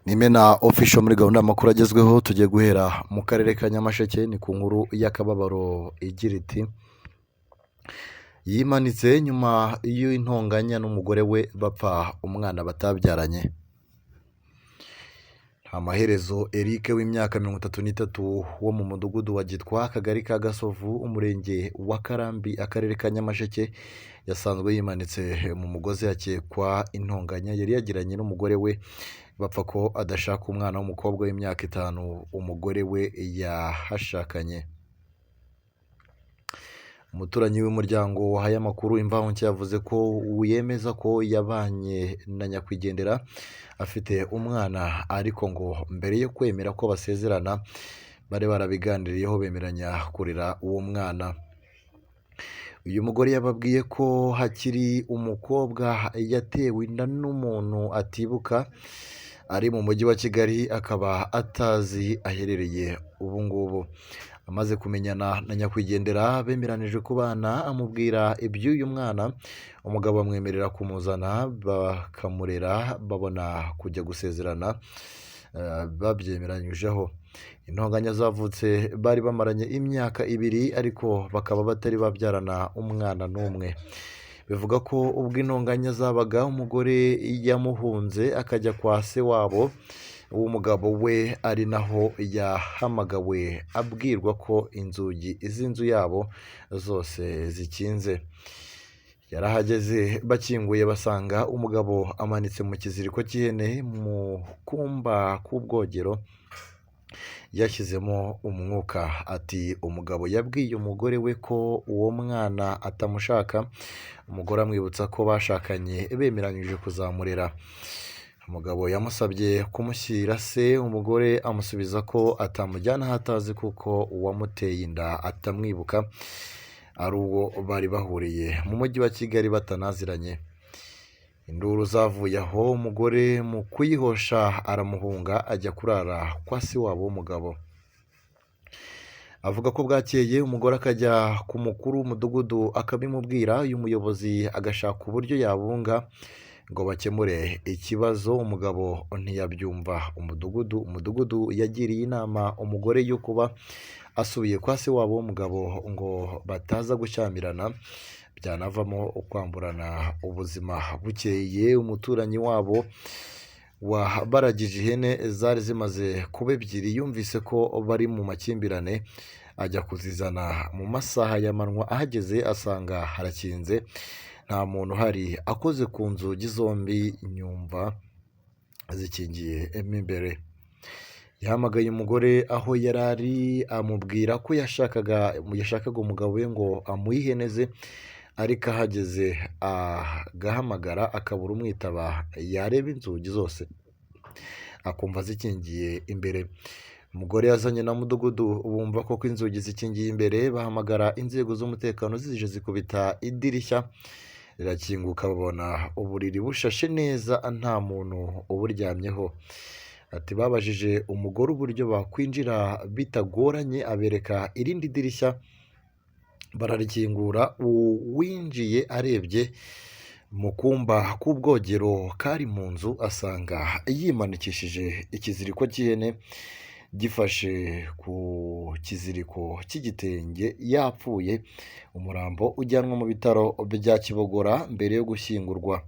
Nimena official muri gahunda y'amakuru agezweho tugiye guhera mu karere ka Nyamasheke ni ku nkuru y'akababaro igira iti yimanitse nyuma y'intonganya n'umugore we bapfa umwana batabyaranye. Amaherezo Eric w'imyaka 33 wo mu mudugudu wa Gitwa akagari ka Gasovu umurenge wa Karambi akarere ka Nyamasheke yasanzwe yimanitse mu mugozi yakekwa intonganya yari yagiranye n'umugore we bapfa ko adashaka umwana w'umukobwa w'imyaka 5 umugore we yahashakanye. Umuturanyi w'umuryango wahaye amakuru Imvaho Nshya yavuze ko yemeza ko yabanye na nyakwigendera afite umwana ariko ngo mbere yo kwemera ko basezerana bari barabiganiriyeho bemeranya kurera uwo mwana. Uyu mugore yababwiye ko hakiri umukobwa yatewe inda n'umuntu atibuka ari mu mujyi wa Kigali akaba atazi aherereye ubu ngubu. Amaze kumenyana na nyakwigendera bemeranije kubana amubwira iby'uyu mwana, umugabo amwemerera kumuzana bakamurera babona kujya gusezerana babyemeranyijeho. Intonganya zavutse bari bamaranye imyaka 2 ariko bakaba batari babyarana umwana n'umwe. Bivuga ko ubwo intonganya zabaga umugore yamuhunze akajya kwa se wabo umugabo we ari naho yahamagawe abwirwa ko inzugi z'inzu yabo zose zikinze. Yarahageze bakinguye basanga umugabo amanitse mu kiziriko cy'ihene mu kumba k'ubwogero yashyizemo umwuka. Ati umugabo yabwiye umugore we ko uwo mwana atamushaka, umugore amwibutsa ko bashakanye bemeranyije kuzamurera. Umugabo yamusabye kumushyira se, umugore amusubiza ko atamujyana hatazi kuko uwamuteye inda atamwibuka ari uwo bari bahuriye mu mujyi wa Kigali batanaziranye. Induru zavuye aho umugore mu kuyihosha aramuhunga ajya kurara kwa se wabo w'umugabo. Avuga ko bwakeye umugore akajya ku mukuru w'umudugudu akabimubwira, uyu muyobozi agashaka uburyo yabunga ngo bakemure ikibazo. Umugabo ntiyabyumva. Umudugudu yagiriye inama umugore yo kuba asubiye kwa se wabo w'umugabo ngo bataza gushyamirana byanavamo kwamburana ubuzima. Bukeye umuturanyi wabo wabaragije ihene zari zimaze kuba 2 yumvise ko bari mu makimbirane ajya kuzizana mu masaha y'amanywa. Ahageze asanga harakinze nta muntu uhari, akoze ku nzugi zombi nyumva zikingiye imbere. Yahamagaye umugore aho yarari amubwira ko yashakaga umugabo we ngo amuhe ihene ze, ariko ahageze agahamagara akabura umwitaba, yareba inzugi zose akumva zikingiye imbere. Umugore yazanye na mudugudu bumva ko inzugi zikingiye imbere, bahamagara inzego z'umutekano zije zikubita idirishya rirakinguka babona uburiri bushashe neza nta muntu uburyamyeho. Ati babajije umugore uburyo bakwinjira bitagoranye, abereka irindi dirishya bararikingura. Uwinjiye arebye mu kumba k'ubwogero kari mu nzu asanga yimanikishije ikiziriko cy'ihene gifashe ku kiziriko cy'igitenge yapfuye. Umurambo ujyanwa mu bitaro bya Kibogora mbere yo gushyingurwa.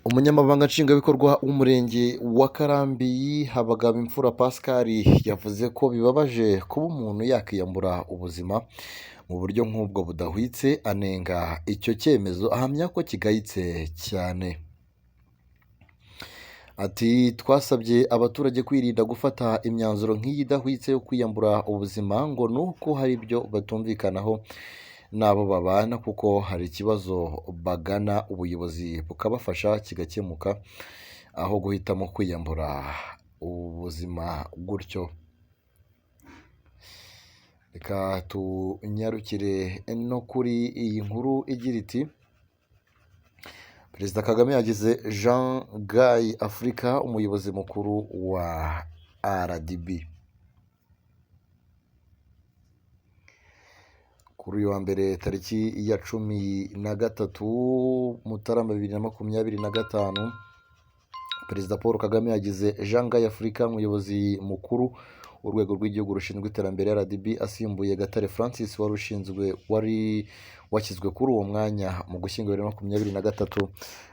Umunyamabanga nshingwabikorwa w'umurenge wa Karambi Habagabimfura Pascal yavuze ko bibabaje kuba umuntu yakiyambura ubuzima mu buryo nk'ubwo budahwitse. Anenga icyo cyemezo ahamya ko kigayitse cyane. Ati twasabye abaturage kwirinda gufata imyanzuro nk'iyi idahwitse yo kwiyambura ubuzima ngo nuko hari ibyo batumvikanaho n'abo babana, kuko hari ikibazo bagana ubuyobozi bukabafasha kigakemuka aho guhitamo kwiyambura ubuzima gutyo. Reka tunyarukire no kuri iyi nkuru igira iti Perezida Kagame yagize Jean Guy Africa umuyobozi mukuru wa RDB. Kuri uyu wa mbere tariki ya 13 Mutarama 2025 Perezida Paul Kagame yagize Jean Guy Afurika umuyobozi mukuru urwego rw'igihugu rushinzwe iterambere RDB, asimbuye Gatare Francis wari washyizwe kuri uwo mwanya mu Gushyingo 2023.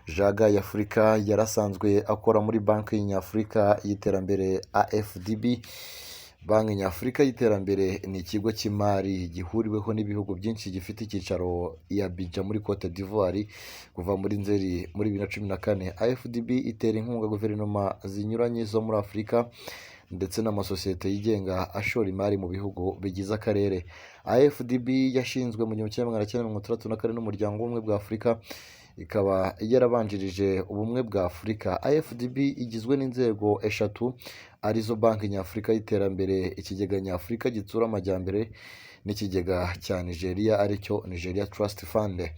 Jean Guy Afurika yarasanzwe akora muri Banki Nyafurika y'Iterambere AFDB. Banki Nyafurika y'Iterambere ni ikigo cy'imari gihuriweho n'ibihugu byinshi, gifite icyicaro i Abidjan muri Cote d'Ivoire kuva muri Nzeri muri 2014. AFDB itera inkunga guverinoma zinyuranye zo muri Afurika ndetse n'amasosiyete yigenga ashora imari mu bihugu bigize akarere. AFDB yashinzwe mu 1964 n'Umuryango w'Ubumwe bwa Afurika, ikaba yarabanjirije Ubumwe bwa Afurika. AFDB igizwe n'inzego eshatu arizo Banki Nyafurika y'Iterambere, Ikigega Nyafurika Gitsura Amajyambere n'Ikigega cya Nigeria aricyo Nigeria Trust Fund.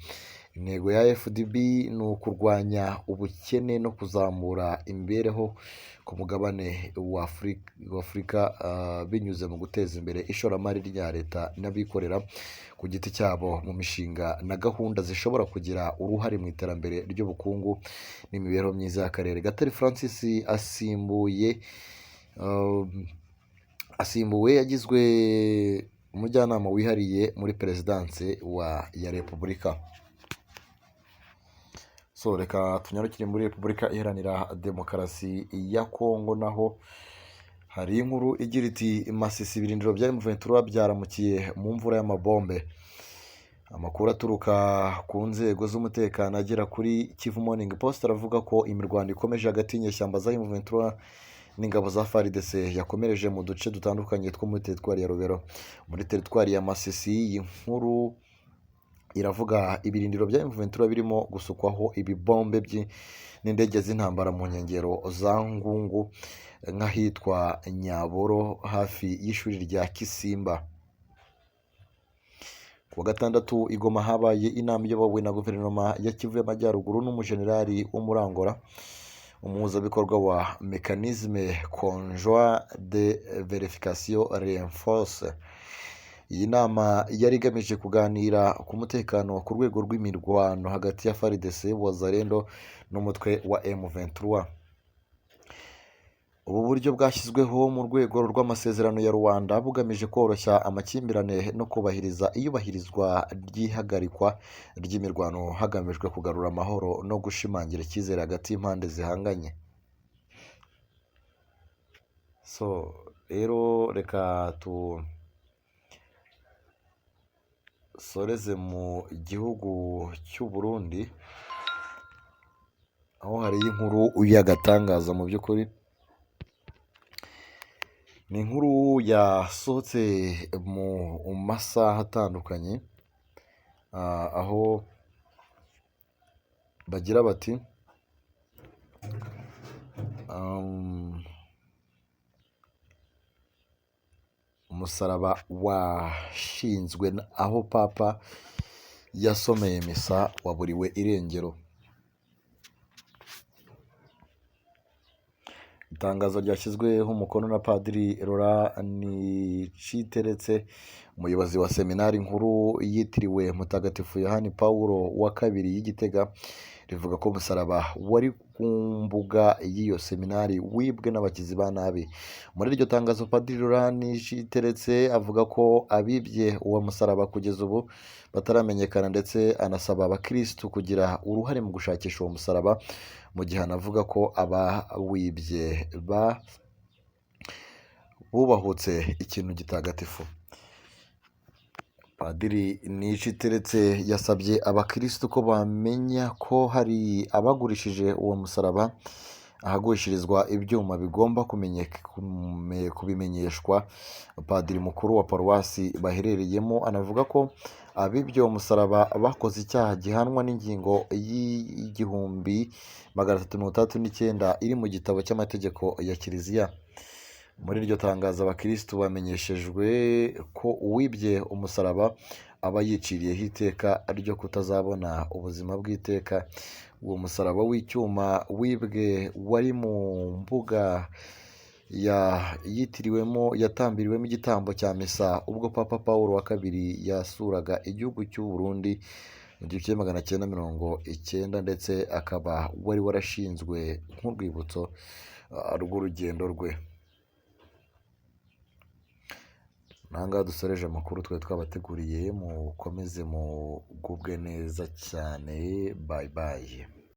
Intego ya AFDB ni ukurwanya ubukene no kuzamura imibereho ku mugabane wa Afurika binyuze mu guteza imbere ishoramari rya leta n'abikorera ku giti cyabo mu mishinga na gahunda zishobora kugira uruhare mu iterambere ry'ubukungu n'imibereho myiza y'akarere. Gatare Francis asimbuwe yagizwe umujyanama wihariye muri perezidanse ya Repubulika. So reka tunyarukire muri Repubulika Iharanira Demokarasi ya Kongo, naho hari inkuru igira iti Masisi ibirindiro bya M23 byaramukiye mu mvura y'amabombe. Amakuru aturuka ku nzego z'umutekano agera kuri Kivu Morning Post aravuga ko imirwano ikomeje hagati y'inyeshyamba za M23 n'ingabo za FARDC yakomereje mu duce dutandukanye two muri teritwari ya Rubero. Muri teritwari ya Masisi iyi nkuru iravuga ibirindiro bya M23 birimo gusukwaho ibibombe n'indege z'intambara mu nkengero za Ngungu nk'ahitwa Nyaboro hafi y'ishuri rya Kisimba. Ku wa gatandatu i Goma habaye inama iyobowe na guverinoma ya Kivu y'Amajyaruguru n'umujenerali w'Umurangora, umuhuzabikorwa wa Mécanisme Conjoint de Verification Renforce. Iyi nama yari igamije kuganira ku mutekano ku rwego rw'imirwano hagati ya FARDC, Wazalendo n'umutwe wa M23. Ubu buryo bwashyizweho mu rwego rw'amasezerano ya Rwanda bugamije koroshya amakimbirane no kubahiriza iyubahirizwa ry'ihagarikwa ry'imirwano hagamijwe kugarura amahoro no gushimangira icyizere hagati y'impande zihanganye. So rero reka soreze mu gihugu cy'u Burundi, aho hari inkuru y'agatangaza. Mu by'ukuri ni inkuru yasohotse mu masaha atandukanye, aho bagira bati umusaraba washinzwe aho Papa yasomeye misa waburiwe irengero. Itangazo ryashyizweho umukono na Padiri Laurent Niciteretse, umuyobozi wa seminari nkuru yitiriwe Mutagatifu Yohani Pawulo wa kabiri y'Igitega, rivuga ko umusaraba wari ku mbuga y'iyo seminari wibwe n'abagizi ba nabi. Muri iryo tangazo Padiri Laurent Niciteretse avuga ko abibye uwo musaraba kugeza ubu bataramenyekana, ndetse anasaba abakirisitu kugira uruhare mu gushakisha uwo musaraba, mu gihe anavuga ko abawibye bubahutse ikintu gitagatifu. Padiri Niciteretse yasabye abakirisitu ko bamenya ko hari abagurishije uwo musaraba ahagurishirizwa ibyuma bigomba kubimenyeshwa Padiri mukuru wa paruwasi baherereyemo. Anavuga ko abibye uwo musaraba bakoze icyaha gihanwa n'ingingo y'1339 iri mu gitabo cy'amategeko ya Kiliziya. Muri iryo tangazo abakirisitu bamenyeshejwe ko uwibye umusaraba aba yiciriyeho iteka ryo kutazabona ubuzima bw'iteka. Uwo musaraba w'icyuma wibwe wari mu mbuga yatambiriwemo igitambo cya misa ubwo Papa Pawulo wa kabiri yasuraga igihugu cy'u Burundi mu gihumbi kimwe magana cyenda mirongo icyenda, ndetse akaba wari warashinzwe nk'urwibutso rw'urugendo rwe. Nangaha dusoreje amakuru twari twabateguriye, mukomeze mugubwe neza cyane, bayi bayi.